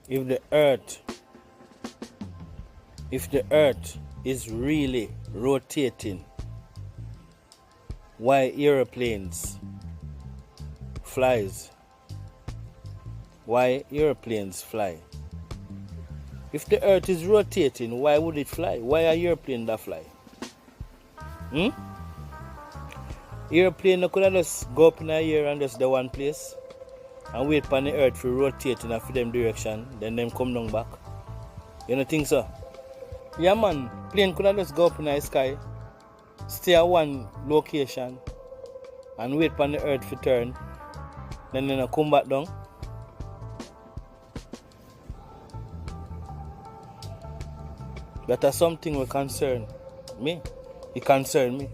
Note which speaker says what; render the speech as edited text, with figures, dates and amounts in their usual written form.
Speaker 1: if the earth is really rotating, why airplanes flies? Why airplanes fly? If the earth is rotating, why would it fly? Why are airplanes that fly? Airplane could have just go up in the air and just the one place and wait for the earth to rotate in a for them direction, then them come down back. You don't think so? Yeah man, plane could have just go up in the sky, stay at one location and wait for the earth to turn, then come back down. That is something will concern me. It concern me.